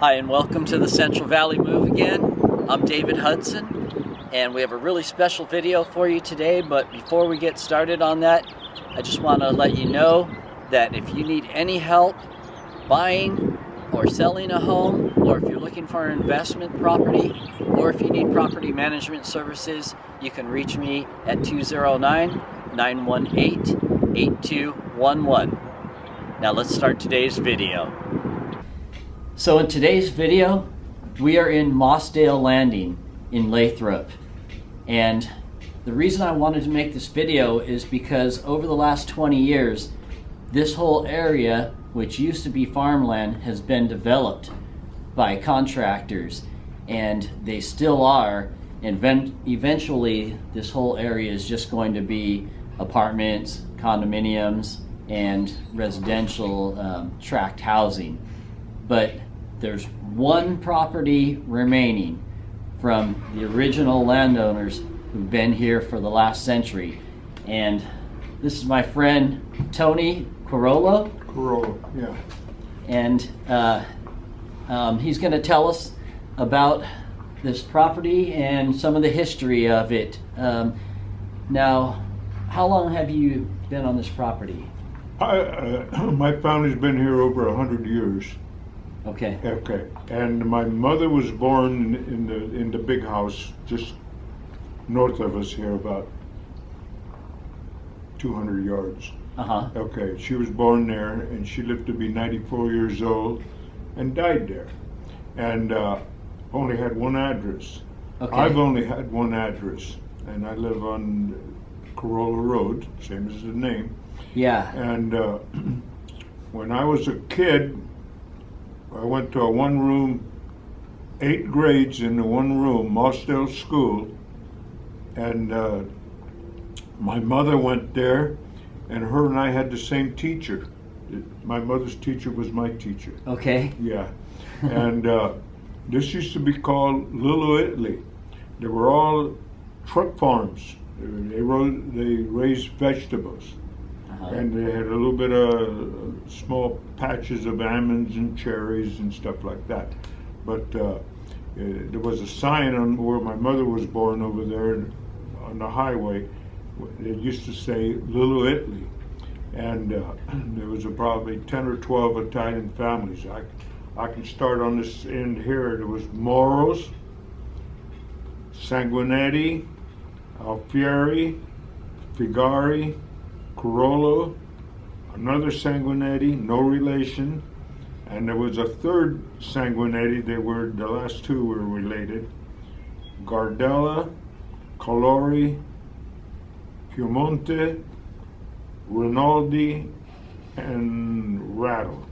Hi, and welcome to the Central Valley Move again. I'm David Hudson, and we have a really special video for you today. But before we get started on that, I just want to let you know that if you need any help buying or selling a home, or if you're looking for an investment property, or if you need property management services, you can reach me at 209-918-8211. Now let's start today's video. So in today's video, we are in Mossdale Landing in Lathrop. And the reason I wanted to make this video is because over the last 20 years, this whole area, which used to be farmland, has been developed by contractors, and they still are. And eventually, this whole area is just going to be apartments, condominiums, and residential tract housing. But there's one property remaining from the original landowners who've been here for the last century. And this is my friend Tony Queirolo. Queirolo, yeah. And he's going to tell us about this property and some of the history of it. Now, how long have you been on this property? My family's been here over 100 years. Okay. Okay. And my mother was born in the big house just north of us here, about 200 yards. Uh-huh. Okay. She was born there, and she lived to be 94 years old and died there. And only had one address. Okay. I've only had one address, and I live on Queirolo Road, same as the name. Yeah. And when I was a kid, I went to a one-room, 8 grades in the one room, Mossdale School, and my mother went there, and her and I had the same teacher. My mother's teacher was my teacher. Okay. Yeah, and this used to be called Little Italy. They were all truck farms. They raised vegetables. And they had a little bit of small patches of almonds and cherries and stuff like that. But there was a sign on where my mother was born over there on the highway. It used to say Little Italy. And there was probably 10 or 12 Italian families. I can start on this end here. There was Moros, Sanguinetti, Alfieri, Figari, Queirolo, another Sanguinetti, no relation, and there was a third Sanguinetti. The last two were related. Gardella, Colori, Piemonte, Rinaldi, and Rattle.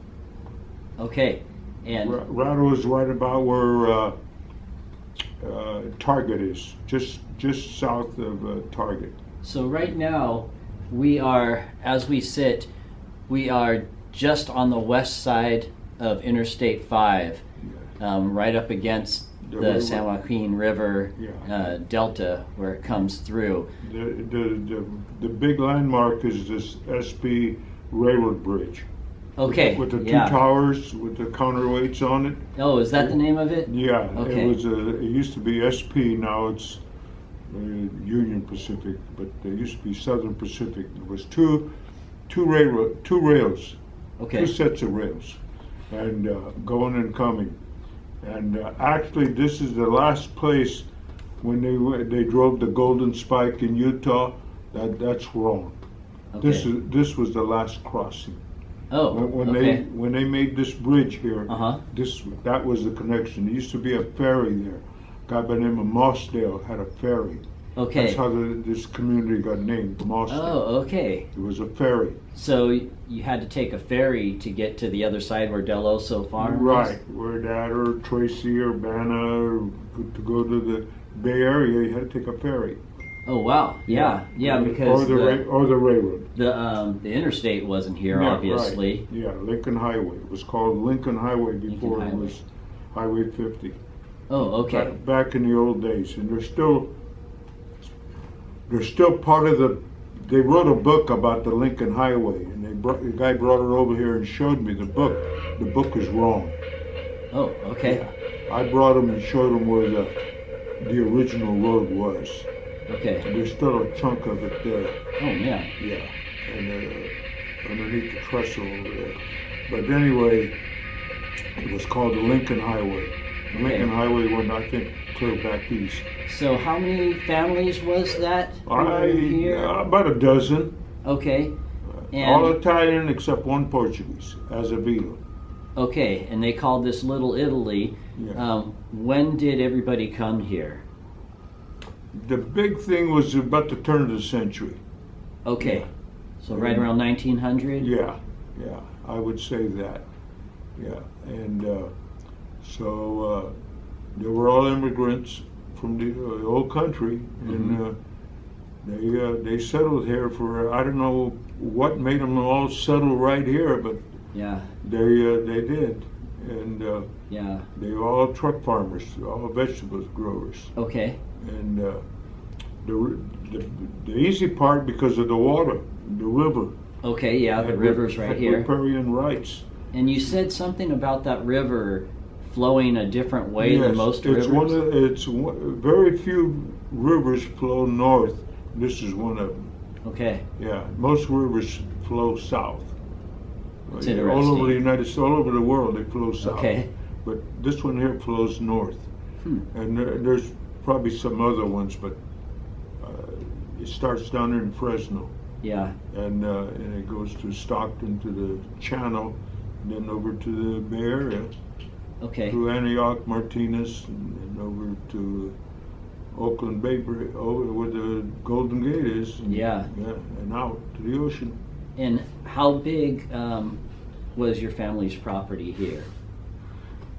Okay. And Rattle is right about where Target is, just south of Target. so right now, we are, as we sit, we are just on the west side of Interstate 5, right up against the San Joaquin River Delta, where it comes through. The big landmark is this SP Railroad Bridge. Okay. With the two towers with the counterweights on it. Oh, is that the name of it? Yeah. Okay. It used to be SP. Now it's Union Pacific, but there used to be Southern Pacific. There was two rails, Okay. 2 sets of rails, and going and coming. And actually, this is the last place when they drove the Golden Spike in Utah. That's wrong. Okay. This was the last crossing. Oh. When they made this bridge here, that was the connection. There used to be a ferry there. A guy by the name of Mossdale had a ferry. Okay. That's how this community got named, Mossdale. Oh, okay. It was a ferry. So you had to take a ferry to get to the other side where Del Oso Farm was? Right, where that or Tracy or Banna, or to go to the Bay Area, you had to take a ferry. Oh wow! Yeah, because or the railroad. The interstate wasn't here, obviously. Right. Yeah, Lincoln Highway. It was called Lincoln Highway before it was Highway 50. Oh, okay. Back in the old days, and they're still part of the. They wrote a book about the Lincoln Highway, and the guy brought it over here and showed me the book. The book is wrong. Oh, okay. Yeah. I brought them and showed them where the original road was. Okay. And there's still a chunk of it there. Oh, yeah. Yeah, and underneath the trestle over there. But anyway, it was called the Lincoln Highway. The Lincoln Highway went, I think, clear back east. So how many families was that here? About a dozen. Okay. And all Italian except one Portuguese, Azevedo. Okay, and they called this Little Italy. Yeah. When did everybody come here? The big thing was about the turn of the century. Okay. Yeah. So right around 1900? Yeah, I would say that. Yeah, and so they were all immigrants from the old country, and they settled here for, I don't know what made them all settle right here, but yeah, they did, and yeah, they were all truck farmers, all vegetables growers. Okay. And the easy part, because of the water, the river. Okay, yeah, the river's right here. Riparian rights. And you said something about that river flowing a different way than most rivers? Very few rivers flow north. This is one of them. Okay. Yeah, most rivers flow south. It's interesting. All over the United States, all over the world, they flow south. Okay. But this one here flows north. And there's probably some other ones, but it starts down in Fresno. Yeah. And it goes to Stockton, to the Channel, and then over to the Bay Area. Okay. Through Antioch, Martinez, and over to Oakland Bay, over where the Golden Gate is. And, yeah. And out to the ocean. And how big was your family's property here?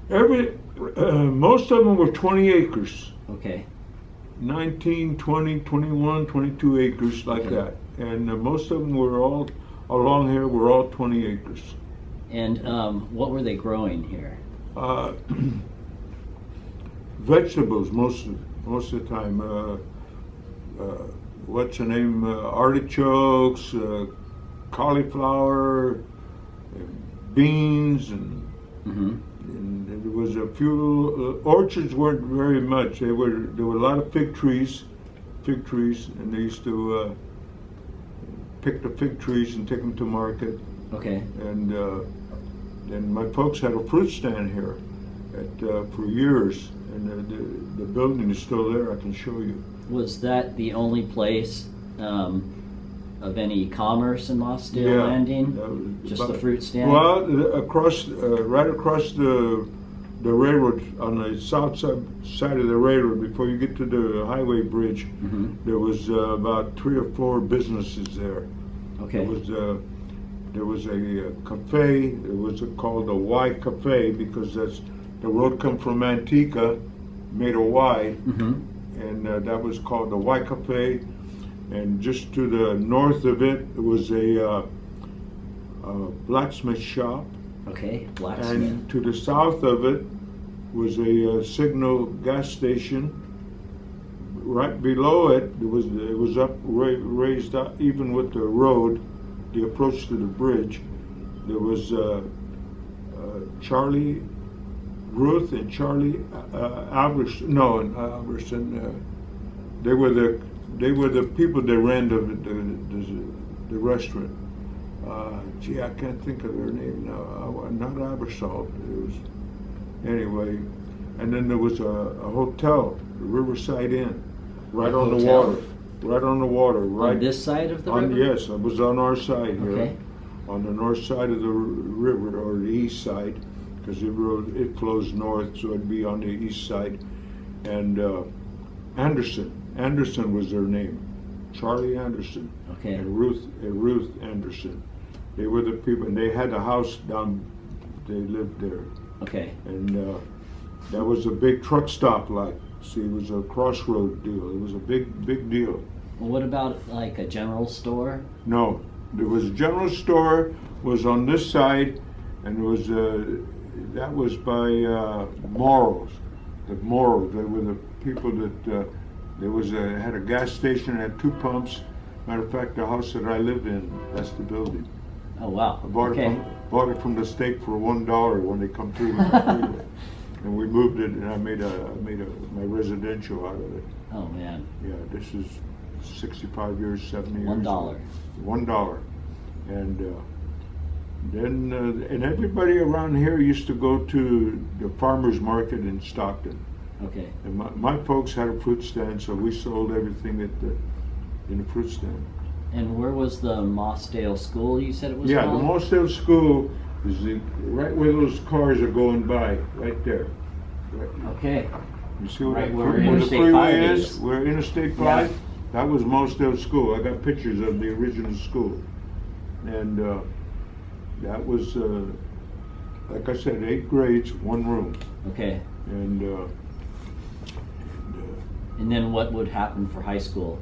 Most of them were 20 acres. Okay. 19, 20, 21, 22 acres, like that. And most of them were all, along here, were all 20 acres. And what were they growing here? Vegetables most of the time. What's the name? Artichokes, cauliflower, beans, and there was a few orchards. Weren't very much. There were a lot of fig trees, and they used to pick the fig trees and take them to market. Okay. And then my folks had a fruit stand here for years, and the building is still there. I can show you. Was that the only place of any commerce in Mossdale Landing? Just the fruit stand? Well, right across the railroad, on the south side of the railroad, before you get to the highway bridge, there was about 3 or 4 businesses there. Okay. There was a cafe. It was called the Y Cafe, because the road come from Antica, made a Y, and that was called the Y Cafe. And just to the north of it, was a blacksmith shop. Okay, blacksmith. And to the south of it was a Signal gas station. Right below it, it was up, raised up, even with the road, the approach to the bridge. There was Ruth and Charlie Alverson. No, Alverson. They were the people that ran the restaurant. Gee, I can't think of their name now. Not Abersalt. It was, anyway. And then there was a hotel, the Riverside Inn, right on the water. Right on the water. Right on this side of the river? Yes, it was on our side here. Okay. On the north side of the river, or the east side, because it flows north, so it'd be on the east side. And Anderson was their name, Charlie Anderson. Okay. And Ruth Anderson. They were the people, and they had a house down. They lived there. Okay. And that was a big truck stop, like. See, it was a crossroad deal. It was a big deal. Well, what about like a general store? No, there was a general store. Was on this side, and there was that was by Morrows. The Morrows. They were the people that. There had a gas station, had 2 pumps. Matter of fact, the house that I live in, that's the building. Oh wow! I bought it from the state for $1 when they come through with the freeway. and we moved it, and I made my residential out of it. Oh man. Yeah, this is 65 years, 70 years. $1. $1, and then and everybody around here used to go to the farmers market in Stockton. Okay. And my folks had a fruit stand, so we sold everything in the fruit stand. And where was the Mossdale school you said it was Yeah, called? the Mossdale school is right where those cars are going by, right there. Right. Okay. You see what Right that, where where the Interstate freeway 5 is? is. Where Interstate 5? Yeah. That was Mossdale School. I got pictures of the original school. And that was, like I said, 8 grades, 1 room. Okay. And And then what would happen for high school?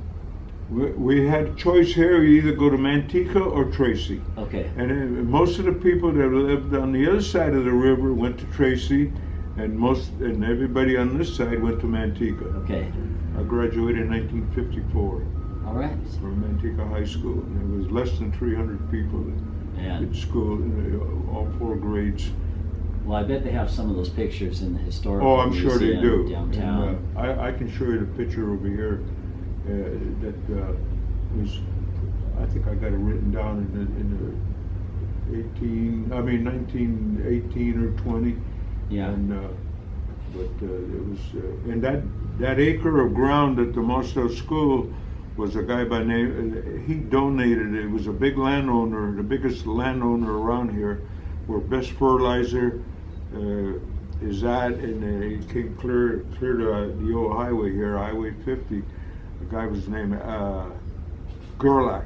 we had choice here. You either go to Manteca or Tracy. Okay. And most of the people that lived on the other side of the river went to Tracy, and everybody on this side went to Manteca. Okay. I graduated in 1954 All right. from Manteca High School, and there was less than 300 people Man. in school, all 4 grades. Well, I bet they have some of those pictures in the historical Oh, I'm sure they museum do. downtown. And, I can show you the picture over here that was. I think I got it written down in the 1918 or 20. Yeah. And but it was, and that acre of ground at the Mossdale School was a guy by name. He donated it. It was a big landowner, the biggest landowner around here, where Best Fertilizer is at, and it came clear to the old highway here, Highway 50. The guy was named Gerlach.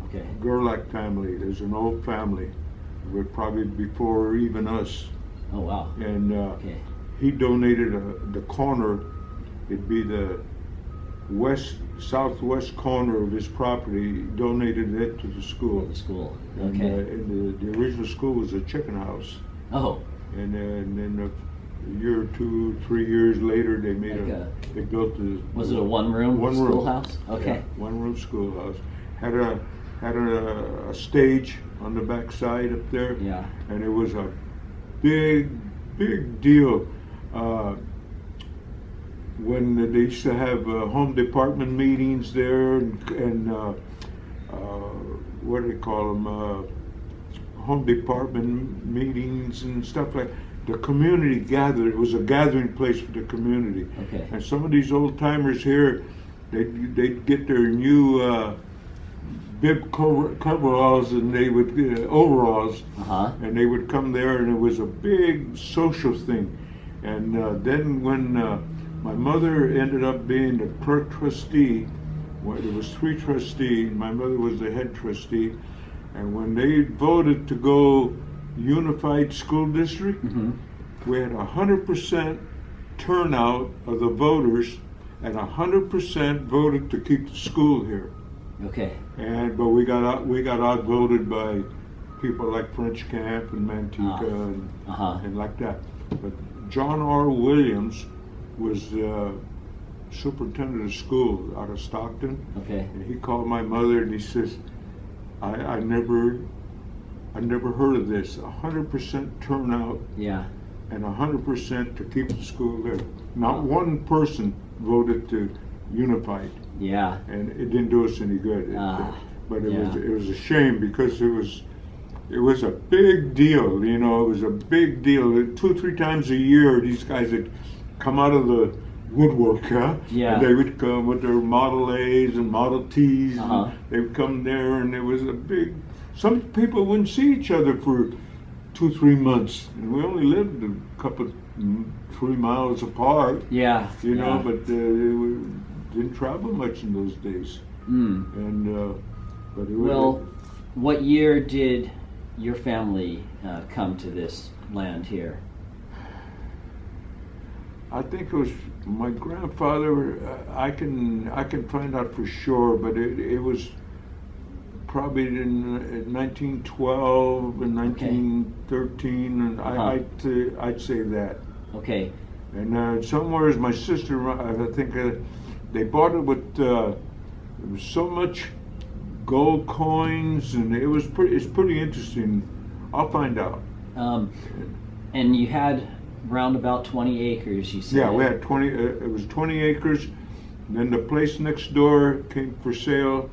Okay. Gerlach family. There's an old family, probably before even us. Oh wow. And Okay. he donated the corner. It'd be the southwest corner of his property. He donated it to the school. The school. And, Okay. and the original school was a chicken house. Oh. And then a year or 2, 3 years later, they made they built a. Was it a one-room schoolhouse? Okay. Yeah, 1-room schoolhouse. Had a stage on the back side up there. Yeah. And it was a big deal when they used to have home department meetings there, and what do they call them? Home department meetings and stuff like. The community gathered. It was a gathering place for the community. Okay. And some of these old timers here, they'd get their new bib coveralls, and they would overalls, and they would come there, and it was a big social thing. And then when my mother ended up being the clerk trustee, well, there was 3 trustees. My mother was the head trustee, and when they voted to go unified school district, we had 100% turnout of the voters, and 100% voted to keep the school here. Okay. But we got outvoted by people like French Camp and Manteca and like that. But John R. Williams was superintendent of school out of Stockton. Okay. And he called my mother and he says, I never heard of this. 100% turnout. Yeah. And 100% to keep the school there. Not one person voted to unify it. Yeah. And it didn't do us any good. But it was a shame, because it was a big deal. You know, it was a big deal. 2 or 3 times a year, these guys would come out of the woodwork, Yeah. and they would come with their Model A's and Model T's. And they would come there, and it was a big. Some people wouldn't see each other for 2 or 3 months, and we only lived a couple, 3 miles apart. Yeah. You know, but we didn't travel much in those days. And but it was. Well, what year did your family come to this land here? I think it was my grandfather. I can find out for sure, but it was probably in 1912 and 1913, and I'd say that. Okay. And somewhere is my sister. I think they bought it with there was so much gold coins, and it's pretty interesting. I'll find out. And you had around about 20 acres, you said. Yeah, we had 20, it was 20 acres. And then the place next door came for sale.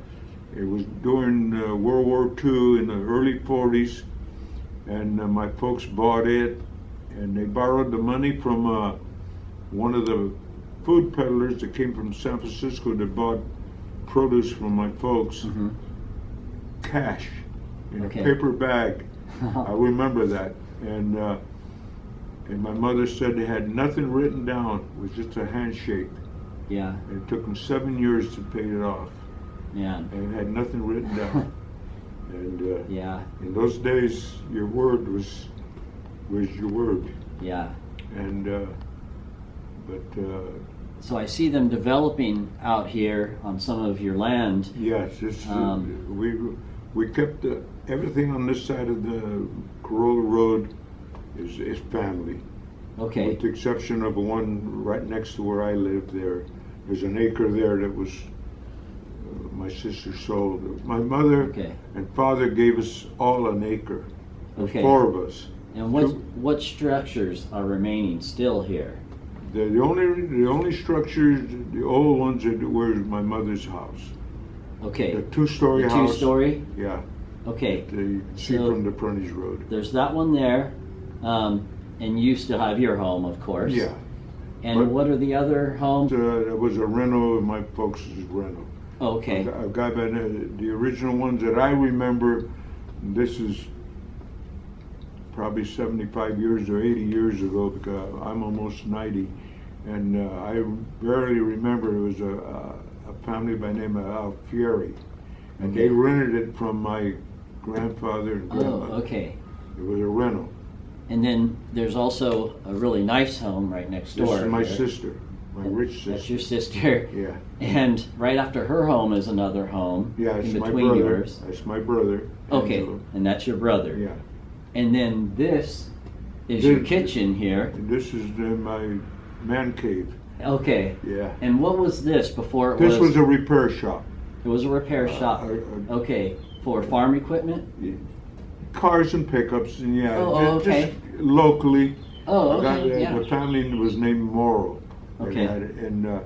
It was during World War II in the early 40s. And my folks bought it. And they borrowed the money from one of the food peddlers that came from San Francisco that bought produce from my folks. Cash in a paper bag. I remember that. And my mother said they had nothing written down. It was just a handshake. Yeah. And it took them 7 years to pay it off. Yeah. And it had nothing written down. And yeah. in those days, your word was your word. Yeah. And so I see them developing out here on some of your land. yes, it's, we kept everything on this side of the Queirolo Road is family. Okay. With the exception of one right next to where I live there. There's an acre there that was my sister sold. My mother and father gave us all an acre. There's 4 of us. And what structures are remaining still here? The only structures, the old ones, were my mother's house. Okay. The 2-story house. 2-story? Yeah. Okay. That you see from the frontage road. There's that one there, and you still have your home, of course. Yeah. And what are the other homes? It was a rental of my folks' rental. Okay. A guy by the original ones that I remember, this is probably 75 years or 80 years ago, because I'm almost 90, and I barely remember. It was a family by the name of Alfieri, and they rented it from my grandfather and grandmother. Oh, okay. It was a rental. And then there's also a really nice home right next door. This is my sister, my rich sister. That's your sister. Yeah. And right after her home is another home. Yeah, it's in my between brother. yours. That's my brother. Okay, Angelo. and that's your brother. Yeah. And then this is your kitchen here. This is my man cave. Okay. Yeah. And what was this before it This was a repair shop. It was a repair shop. Okay. For farm equipment? Cars and pickups, and okay. just locally. Oh, okay. The family was named Morrow. Okay. And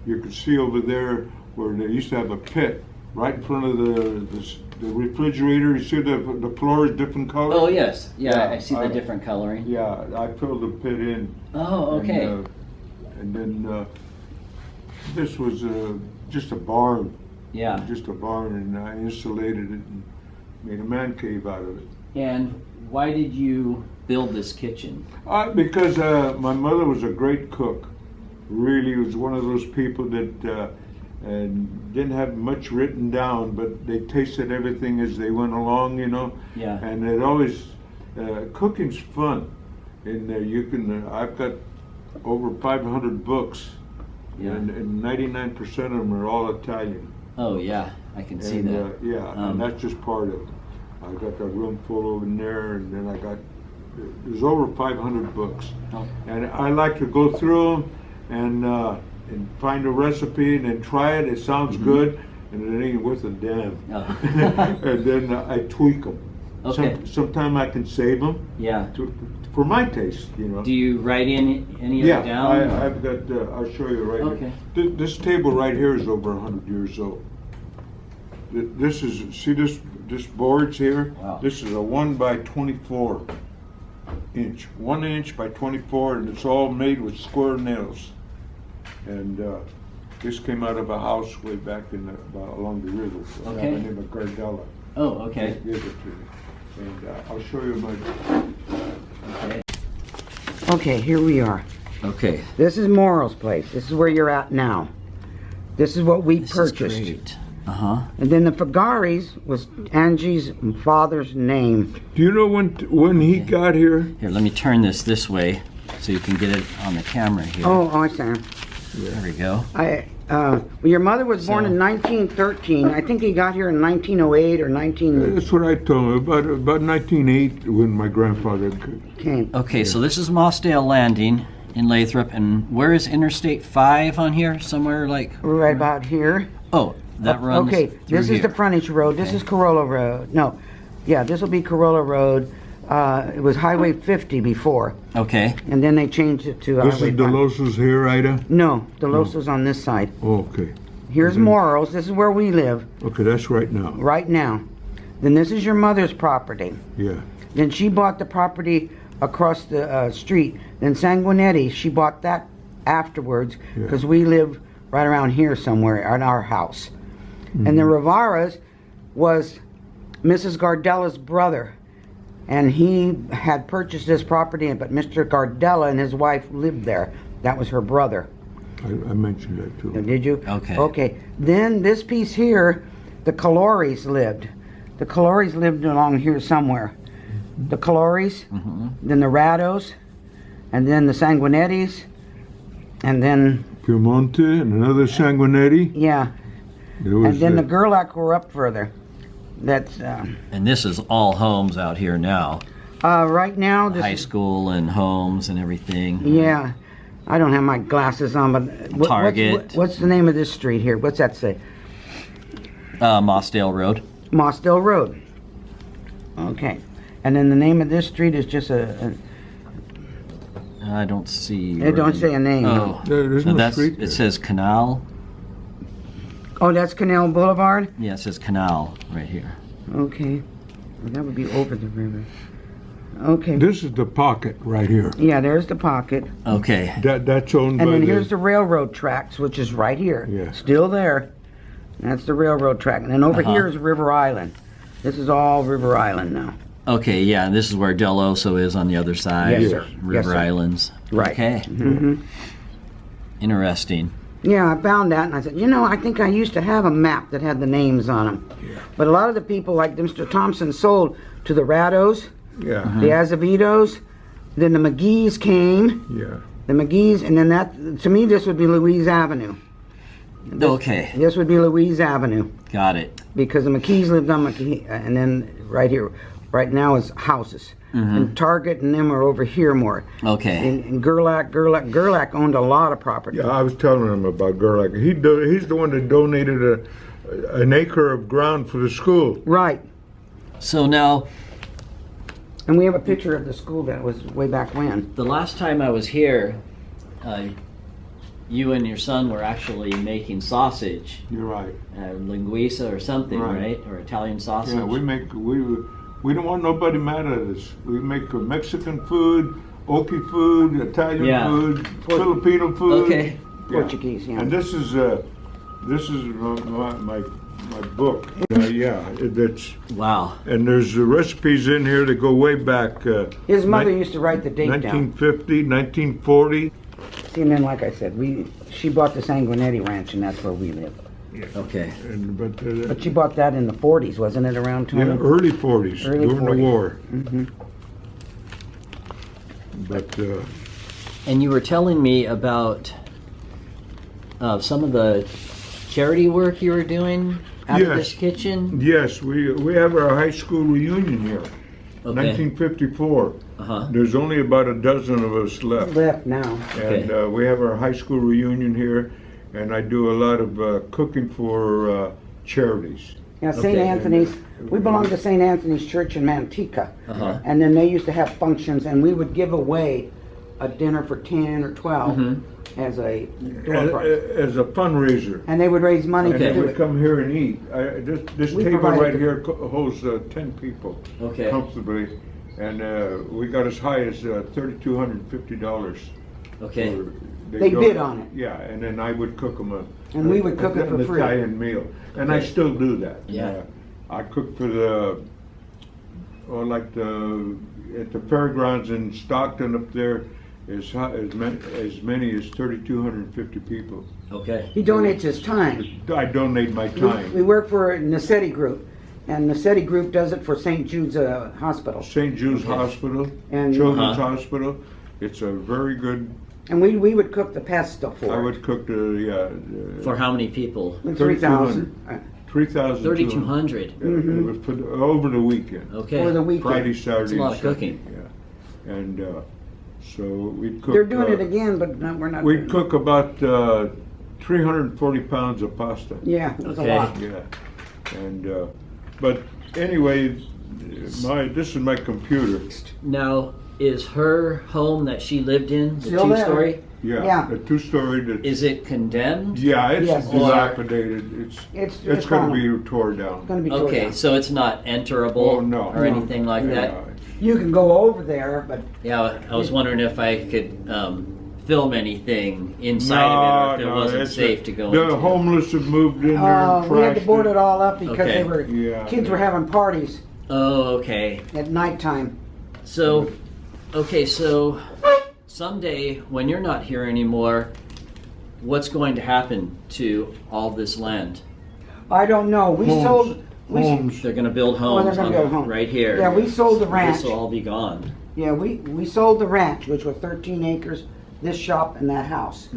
you could see over there where they used to have a pit right in front of the refrigerator. You see the floor is different color? Oh, yes. Yeah, I see the different coloring. Yeah, I filled the pit in. Oh, okay. And then this was just a barn. Yeah. Just a barn, and I insulated it and made a man cave out of it. And why did you build this kitchen? Because my mother was a great cook. Really was one of those people that and didn't have much written down, but they tasted everything as they went along, you know. Yeah. And it always cooking's fun, and you can. I've got over 500 books, and 99% of them are all Italian. Oh yeah, I can see that. And that's just part of it. I got that room full over there, and then there's over 500 books. Oh. And I like to go through them and find a recipe and then try it. It sounds good, and it ain't worth a damn. Oh. And then I tweak them. Okay. Sometimes I can save them. Yeah. For my taste, you know. Do you write any of it down? Yeah, I've got. I'll show you right here. This table right here is over 100 years old. This is, see this boards here? Wow. This is a 1 by 24 inch. 1 inch by 24, and it's all made with square nails. And this came out of a house way back along the river. Okay. By the name of Gardella. Oh, okay. They gave it to me. And I'll show you my. Okay. Okay, here we are. Okay. This is Morrow's place. This is where you're at now. This is what we purchased. Is great. Uh-huh. And then the Fagaris was Angie's father's name. Do you know when he got here? Here, let me turn this way so you can get it on the camera here. Oh, I see. There we go. Well, your mother was born in 1913. I think he got here in 1908 or 19... That's what I told him, about 1908 when my grandfather came. Okay, so this is Mossdale Landing in Lathrop, and where is Interstate 5 on here? Somewhere like... Right about here. Oh, that runs Okay, through this is here. the frontage road. This is Queirolo Road. No, yeah, this will be Queirolo Road. It was Highway 50 before, Okay. and then they changed it to This Highway is 5. Delosa's here, Ida? No, Delosa's on this side. Oh, okay. Here's Moros. This is where we live Okay, that's right now. right now. Then this is your mother's property. Yeah. Then she bought the property across the street. Then Sanguinetti, she bought that afterwards because we live right around here somewhere in our house. And the Rivaras was Mrs. Gardella's brother. And he had purchased this property, but Mr. Gardella and his wife lived there. That was her brother. I mentioned that too. Did you? Okay. Okay. Then this piece here, the Queirolos lived. The Queirolos lived along here somewhere. The Queirolos, then the Rados, and then the Sanguinettis, and then... Piemonte and another Sanguinetti. Yeah. And then the Gerlach were up further. That's... And this is all homes out here now. right now... This High school and homes and everything. Yeah. I don't have my glasses on, but... Target. What's the name of this street here? What's that say? Mossdale Road. Mossdale Road. Okay. And then the name of this street is just I don't see. It don't say a name. Oh, There's no street there. It says Canal. Oh, that's Canal Boulevard? Yeah, it says Canal right here. Okay. Well, that would be over the river. Okay. This is the pocket right here. Yeah, there's the pocket. Okay. That's owned by And then here's the railroad tracks, which is right here. Yeah. Still there. That's the railroad track. And then over here is River Island. This is all River Island now. Okay, yeah, and this is where Del Oso is on the other side. Yes, sir. River Yes, sir. Islands. Right. Okay. Mm-hmm. Interesting. Yeah, I found that, and I said, you know, I think I used to have a map that had the names on them. Yeah. But a lot of the people, like Mr. Thompson, sold to the Rados, Yeah. the Azevedos, then the McGee's came, Yeah. the McGee's, and then that, to me, this would be Louise Avenue. Okay, This would be Louise Avenue, got it. because the McKees lived on McKee, and then right here, right now is houses. And Target and them are over here more. Okay. And Gerlach owned a lot of property. Yeah, I was telling him about Gerlach. He's the one that donated an acre of ground for the school. Right. So now, And we have a picture of the school that was way back when. the last time I was here, you and your son were actually making sausage, You're right. linguiça or something, Right. right? Or Italian sausage. Yeah, we don't want nobody mad at us. We make Mexican food, Okie food, Italian Yeah. food, Filipino food. Okay. Yeah. Portuguese, yeah. And this is my book. Yeah, that's Wow. and there's recipes in here that go way back. His mother used to write the date down. 1950, 1940. See, and then, like I said, she bought the Sanguinetti Ranch, and that's where we live. Okay. But she bought that in the 40s, wasn't it, around 20? yeah, early 40s, Early during 40s. the war. Mm-hmm. But And you were telling me about some of the charity work you were doing out of this Yes. kitchen. yes, we have our high school reunion here. Okay. 1954. Uh-huh. There's only about a dozen of us left. Left now. Okay. And we have our high school reunion here, and I do a lot of cooking for charities. Yeah, St. Okay. Anthony's. We belong to St. Anthony's Church in Manteca. Uh-huh. And then they used to have functions, and we would give away a dinner for 10 or 12 as a door prize. As a fundraiser. And they would raise money And to they do would it. come here and eat. This We table provided right the- here holds 10 people Okay. comfortably. And we got as high as $3,250. Okay. They bid on it. Yeah, and then I would cook them And we would cook it for an free. Italian meal. And I Okay. still do that. Yeah. I cook for at the fairgrounds in Stockton up there, as many as 3,250 people. Okay. He donates his time. I donate my We time. work for Nassetti Group, and Nassetti Group does it for St. Jude's Hospital. St. Jude's Hospital, And- Children's Hospital. It's a very good. And we would cook the pesto for I it. would cook For how many people? 3,000 3,000. 3,200. It was for over the weekend. Okay. for the weekend. Friday, Saturday. That's a lot and of cooking. Sunday, yeah. And so we'd cook. They're doing it again, but no, we're not. We'd cook about 340 pounds of pasta. Yeah, it was Okay. a lot. Yeah. And but anyway, This is my computer. Now, is her home that she lived in the Still there. two-story? Yeah. A two-story. Is it condemned? Yeah, it's Yes. dilapidated. It's going to be tore down. Gonna be torn Okay, down. so it's not enterable Oh, no. or anything like that? You can go over there, but Yeah, I was wondering if I could film anything inside of it, or if it wasn't safe to go The into. homeless have moved in there and we had to trashed board it all up because Okay. kids were having parties Oh, okay. at nighttime. So, okay, so someday when you're not here anymore, what's going to happen to all this land? I don't know. We Homes. sold. Homes. They're going to build Well, homes, they're gonna build homes. right here. Yeah, we sold the ranch. This will all be gone. Yeah, we sold the ranch, which was 13 acres. This shop and that house.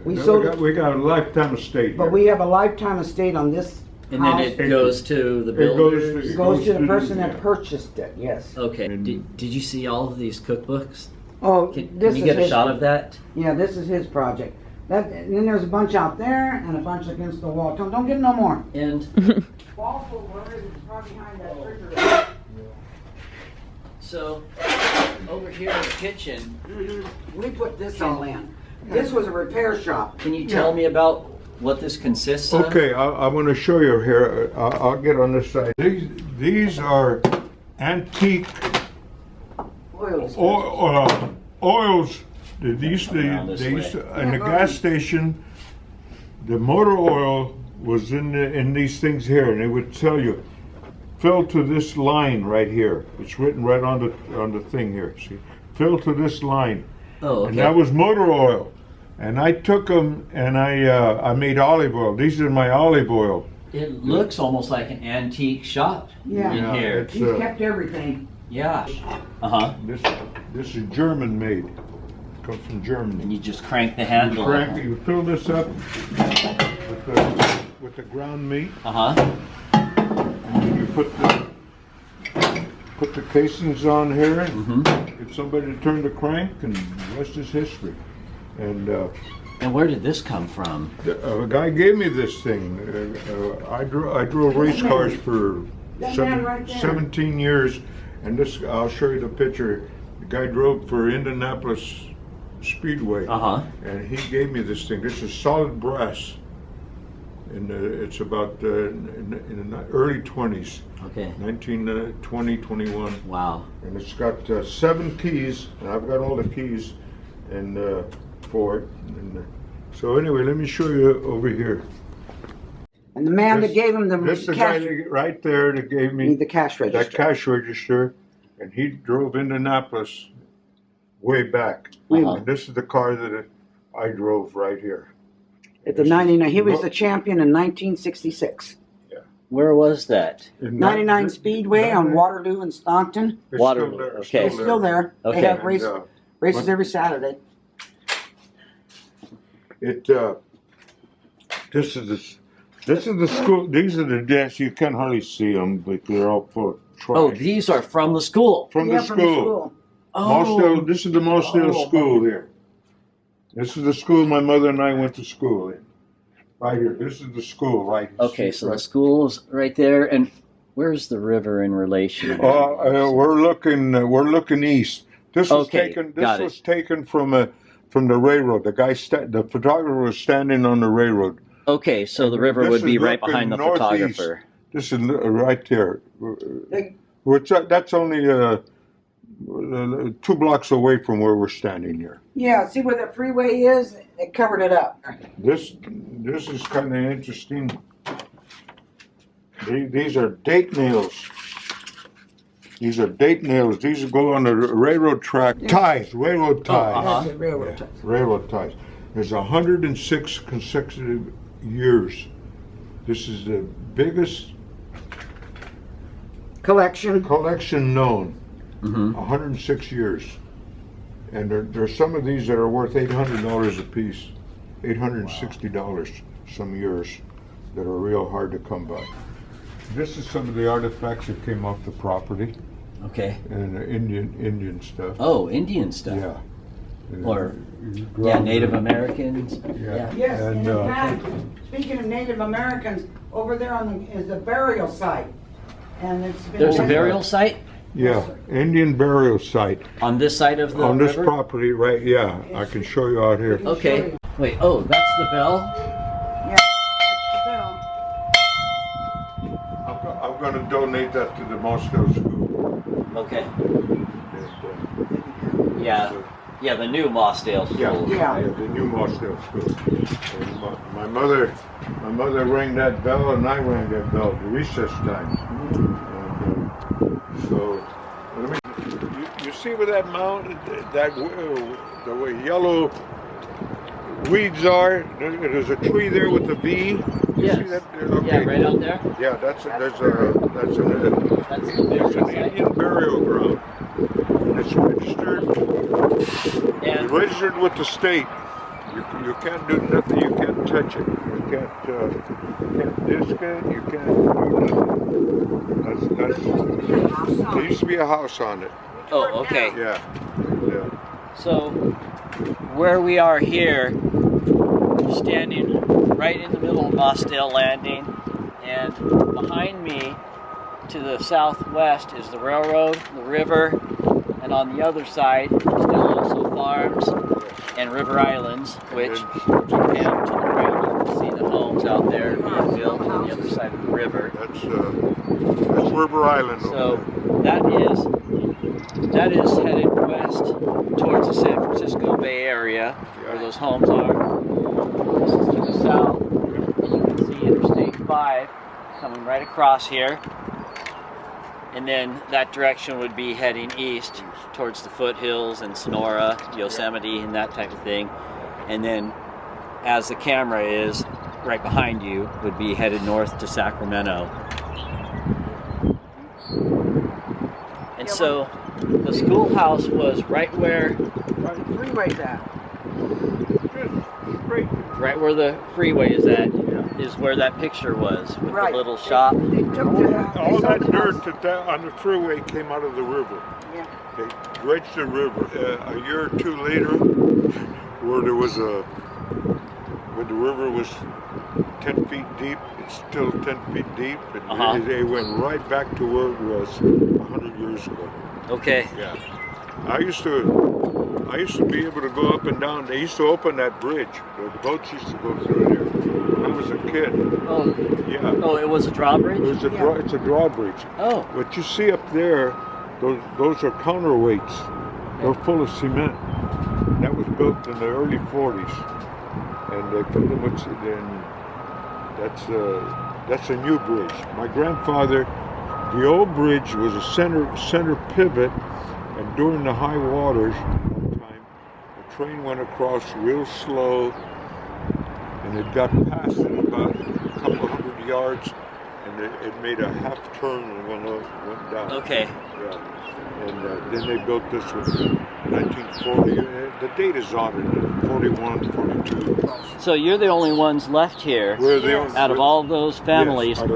We sold we got a lifetime estate. But here. we have a lifetime estate on this And house. then it goes to the It builders? goes It goes to the person yeah. that purchased it. Yes. Okay. Did you see all of these cookbooks? Oh, Can this you is get a his, shot of that? Yeah, this is his project. And then there's a bunch out there and a bunch against the wall. Don't get no more. And Waffle, where is it? It's probably behind that refrigerator. so, over here in the kitchen, We put this all in. This was a repair shop. can you tell me about what this consists of? Okay, I want to show you here. I'll get on this side. These are antique Oils. oils. They used Around this to in the gas station. The motor oil was in these things here, and they would tell you, fill to this line right here. It's written right on the thing here. See, fill to this line. Oh, okay. And that was motor oil. And I took them and I made olive oil. These are my olive oil. It looks almost like an antique shop Yeah. in Yeah, here. it's, He's kept everything. Yeah. Uh-huh. This is German made. Comes from Germany. And you just crank the handle. You fill this up with the ground meat. Uh-huh. And then you put the casings on here. Get somebody to turn the crank, and the rest is history. And And where did this come from? a guy gave me this thing. I drove race cars for That man right there. 17 years, and this I'll show you the picture. The guy drove for Indianapolis Speedway, Uh-huh. and he gave me this thing. This is solid brass, and it's about in the early 20s, Okay. 1920, 21, Wow. and it's got 7 keys, and I've got all the keys, and for it. And, so anyway, let me show you over here. And the man that gave him the This is the cash, guy right there that gave me the cash that register. cash register, and he drove Indianapolis way back. Uh-huh. And this is the car that I drove right here. At the 99, he was the champion in 1966. Where was that? In 99 this- Speedway on Waterloo and Stockton. It's Waterloo, still there, okay. It's still there. Okay. They have And, races every Saturday. this is the school. These are the desks. You can hardly see them, but they're all full of trash. Oh, these are from the school. from Yeah, the school. Oh. Mossdale, this is the Mossdale Oh. school here. This is the school my mother and I went to school in. Right here. This is the school, right? Okay, so the school's right there, and where's the river in relation? We're looking east. This was Okay, taken. got This it. was taken from the railroad. The photographer was standing on the railroad. Okay, so the river This would be is right looking behind the northeast. photographer. This is right there. They- That's only 2 blocks away from where we're standing here. Yeah, see where the freeway is? They covered it up. This is kind of interesting. These are date nails. These are date nails. These go on the railroad track. Ties, railroad ties. uh-huh. That's the railroad Yeah, ties. railroad ties. There's 106 consecutive years. This is the biggest collection known. 106 years. And there's some of these that are worth $800 a piece. $860 some years that are real hard to come by. This is some of the artifacts that came off the property Okay. and the Indian stuff. Oh, Indian stuff. Yeah. Or, You yeah, draw- Native Americans. Yeah. Yes, And, and in fact, speaking of Native Americans, over there is the burial site. And it's been There's a burial site Yeah, Indian burial site on this side of the on this river? property, right? Yeah, I can show you out here. Okay. Wait, oh, that's the bell? Yeah, that's the bell. I'm going to donate that to the Mossdale School. Okay. And, Yeah. Yeah, the new Mossdale School. Yeah. the new Mossdale School. And my mother rang that bell, and I rang that bell at recess time. And, so, let me. You see where that mountain, the way yellow weeds are? There's a tree there with a V. You Yes. see that? Okay. Yeah, right out there? Yeah, that's an That's the burial site? Indian burial ground. It's registered. And Registered with the state. You can't do nothing. You can't touch it. You can't disc it. You can't do nothing. There used to be a house on it. oh, okay. Yeah. So, where we are here, standing right in the middle of Mossdale Landing, and behind me to the southwest is the railroad, the river, and on the other side, still also farms and river islands, which if you pan to the right, you can see the homes out there being built on the other side of the river. That's River Island. So that is headed west towards the San Francisco Bay Area, where those homes are. This is to the south, and you can see Interstate 5 coming right across here. And then that direction would be heading east towards the foothills and Sonora, Yosemite, and that type of thing. And then, as the camera is right behind you, would be headed north to Sacramento. And so, the schoolhouse was right where Where the freeway's at. right where the freeway is at, is where that picture was, with Right. the little shop. They took the, All that dirt on the freeway came out of the river. Yeah. They dredged the river. A year or two later, where the river was 10 feet deep, it's still 10 feet deep, and they went right back to where it was 100 years ago. Okay. Yeah. I used to be able to go up and down. They used to open that bridge. The boats used to go through there. When I was a kid. Oh. Yeah. Oh, it was a drawbridge? It's a drawbridge. Oh. What you see up there, those are counterweights. They're full of cement. That was built in the early 40s, and they put them with, and that's a new bridge. My grandfather, the old bridge was a center pivot, and during the high waters, one time, the train went across real slow, and it got past it about a couple of hundred yards, and it made a half turn and went down. Okay. Yeah. And then they built this one in 1940. The date is on it, 41, 42. So you're the only ones left here out of all those families. Yes,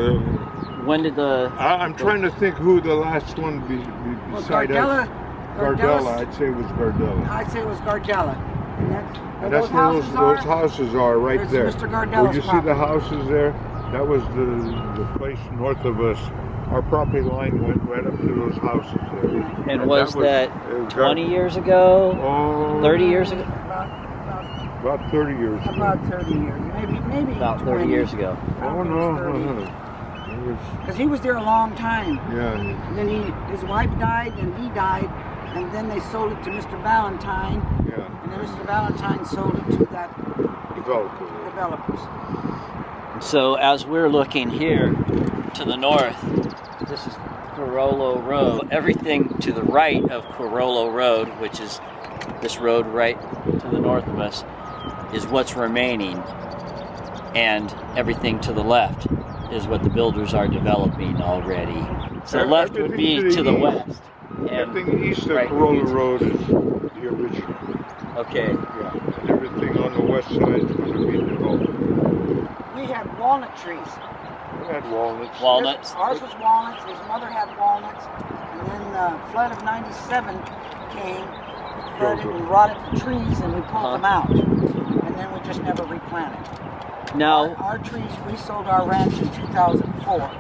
when did the... I'm trying to think who the last one beside us. Gardella, I'd say it was Gardella. I'd say it was Gardella. And that's where those houses are right there. Mr. Gardella's Where you see the houses there? That was the place north of us. Our property line went right up to those houses there. And was that 20 years ago? Oh, 30 years ago? About 30 years ago. About 30 years. Maybe About 30 20. years ago. Oh, no. Because he was there a long time. Yeah. And then his wife died, and he died, and then they sold it to Mr. Valentine. Yeah. And then Mr. Valentine sold it to that developers. So as we're looking here to the north, this is Queirolo Road. Everything to the right of Queirolo Road, which is this road right to the north of us, is what's remaining. And everything to the left is what the builders are developing already. So left would be to the west. And everything east of right Queirolo Road is the original. Okay. Yeah. And everything on the west side is going to be developed. We had walnut trees. We had walnuts. Walnuts. Ours was walnuts. His mother had walnuts. And then the flood of '97 came, flooded and rotted the trees, and we pulled them out. And then we just never replanted. Now, our trees, we sold our ranch in 2004.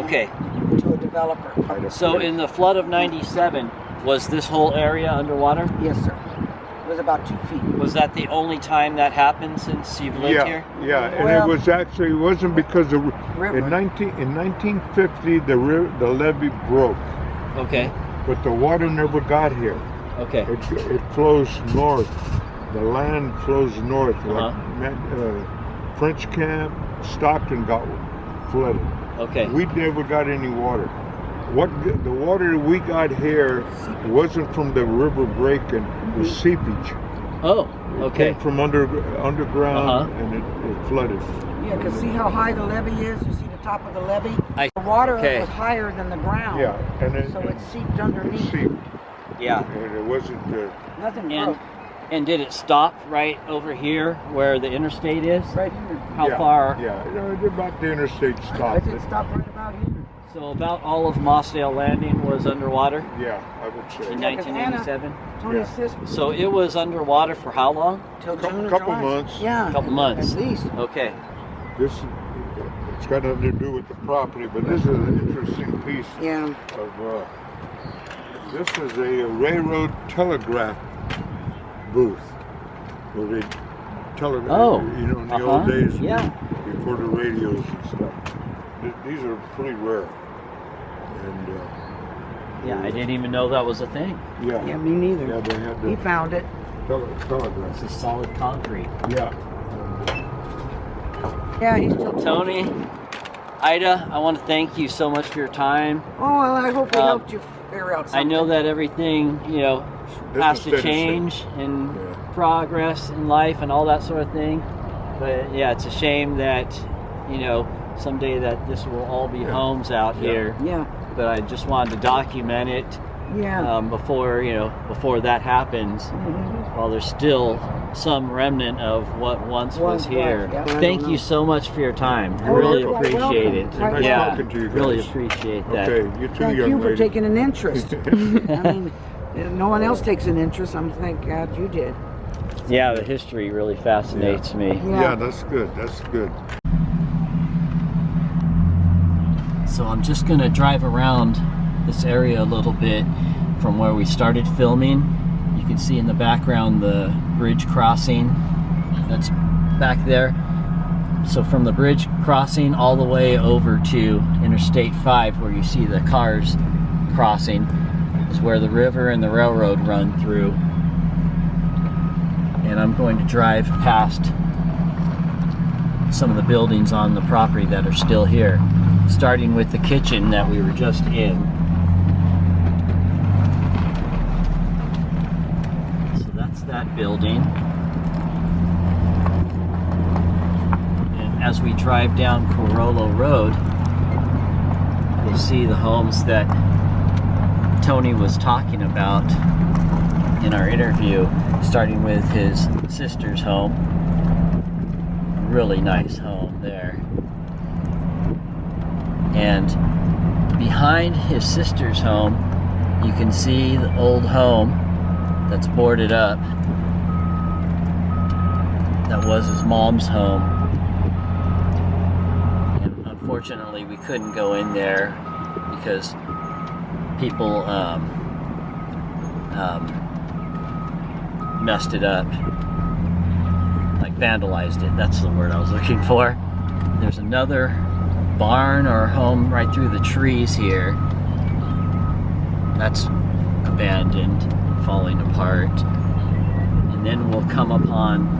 okay. To a developer. So in the flood of 97, was this whole area underwater? Yes, sir. It was about 2 feet. Was that the only time that happened since you've lived here? Yeah, and Well, it was actually, it wasn't because the, river. in 1950 the levee broke, Okay. but the water never got here. Okay. It flows north. The land flows north. Like French Camp, Stockton got flooded. Okay. We never got any water. The water we got here wasn't from the river breaking, it was seepage. Oh, It okay. came from underground and it flooded. Yeah, because see how high the levee is? You see the top of the levee? I- The water okay. was higher than the ground. Yeah, and So it seeped it underneath. seeped. Yeah. And it wasn't Nothing And broke. and did it stop right over here where the interstate is? Right here. How yeah, far? Yeah, about the interstate I stopped. said stop right about here. So about all of Mossdale Landing was underwater Yeah, I would say. in Yeah, 'cause 1987. Tony's Yeah. sister. So it was underwater for how long? Till June or Couple July. months. Yeah. A couple months. At least. Okay. It's got nothing to do with the property, but this is an interesting piece Yeah. of. This is a railroad telegraph booth where they telegraph. Oh, You know, in the old days, yeah. before the radios and stuff. These are pretty rare, and Yeah, I didn't even know that was a thing. yeah, Yeah, me neither. yeah, they had He the found it. telegraph. This is solid concrete. Yeah. Yeah, he's still. Tony, Ida, I want to thank you so much for your time. Oh, well, I hope we Um, helped you figure out something. I know that everything, This has is to steady change and Yeah. progress in life and all that sort of thing. But yeah, it's a shame that, someday that this will all be Yeah. homes out Yeah. here. Yeah. But I just wanted to document it Yeah. before that happens, Mhm. while there's still some remnant of what once was here. yeah. I Thank don't you know. so much for your time. I Oh, really you're quite appreciate it. welcome. Nice Yeah, talking to you really guys. appreciate that. Okay, you too, Thank young you for lady. taking an interest. I mean, no one else takes an interest. I'm thank God you did. Yeah, the history really fascinates me. Yeah, that's good. That's good. So I'm just gonna drive around this area a little bit from where we started filming. You can see in the background the bridge crossing that's back there. So from the bridge crossing all the way over to Interstate 5, where you see the cars crossing, is where the river and the railroad run through. And I'm going to drive past some of the buildings on the property that are still here, starting with the kitchen that we were just in. So that's that building. And as we drive down Queirolo Road, you'll see the homes that Tony was talking about in our interview, starting with his sister's home. A really nice home there. And behind his sister's home, you can see the old home that's boarded up. That was his mom's home. And unfortunately, we couldn't go in there because people messed it up, like vandalized it. That's the word I was looking for. There's another barn or home right through the trees here. That's abandoned, falling apart. And then we'll come upon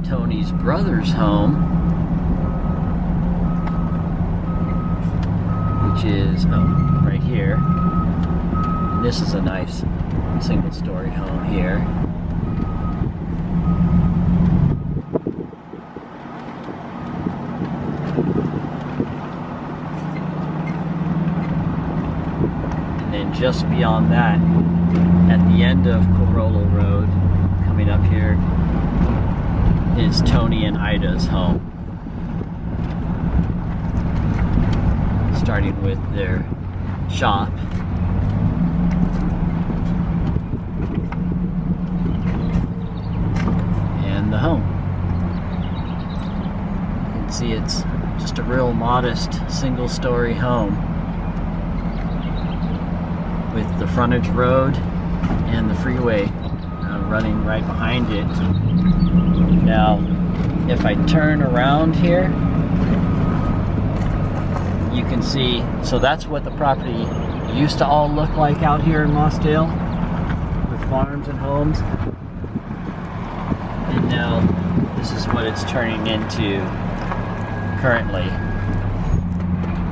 Tony's brother's home, which is right here. And this is a nice single-story home here. And then just beyond that, at the end of Queirolo Road, coming up here, is Tony and Ida's home. Starting with their shop. And the home. You can see it's just a real modest single-story home with the frontage road and the freeway running right behind it. Now, if I turn around here, you can see, so that's what the property used to all look like out here in Mossdale, with farms and homes. And now this is what it's turning into currently,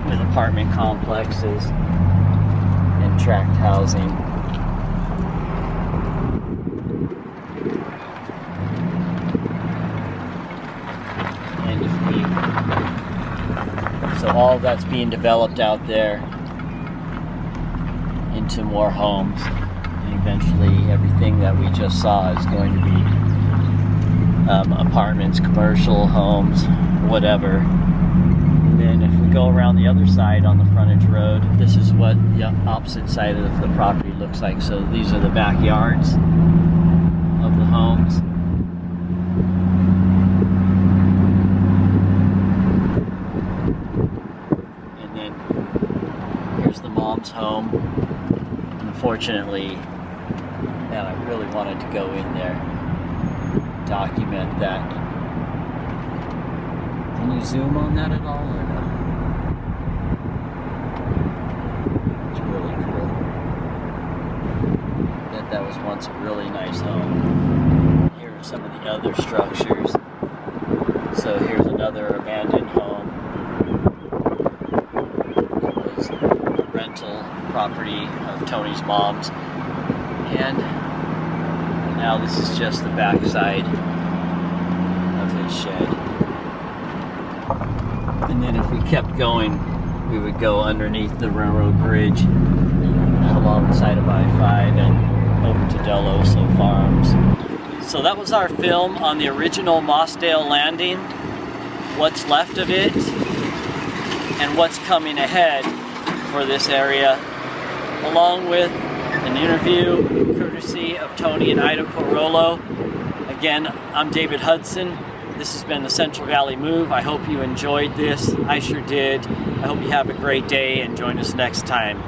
with apartment complexes and tract housing. And so all that's being developed out there into more homes, and eventually everything that we just saw is going to be apartments, commercial homes, whatever. And then if we go around the other side on the frontage road, this is what the opposite side of the property looks like. So these are the backyards of the homes. And then here's the mom's home. Unfortunately, man, I really wanted to go in there, document that. Can you zoom on that at all or no? It's really cool. That was once a really nice home. Here are some of the other structures. So here's another abandoned home. It was a rental property of Tony's mom's. And now this is just the back side of his shed. And then if we kept going, we would go underneath the railroad bridge along the side of I-5 and over to Deloso Farms. So that was our film on the original Mossdale landing, what's left of it, and what's coming ahead for this area, along with an interview courtesy of Tony and Ida Queirolo. Again, I'm David Hudson. This has been the Central Valley Move. I hope you enjoyed this. I sure did. I hope you have a great day and join us next time.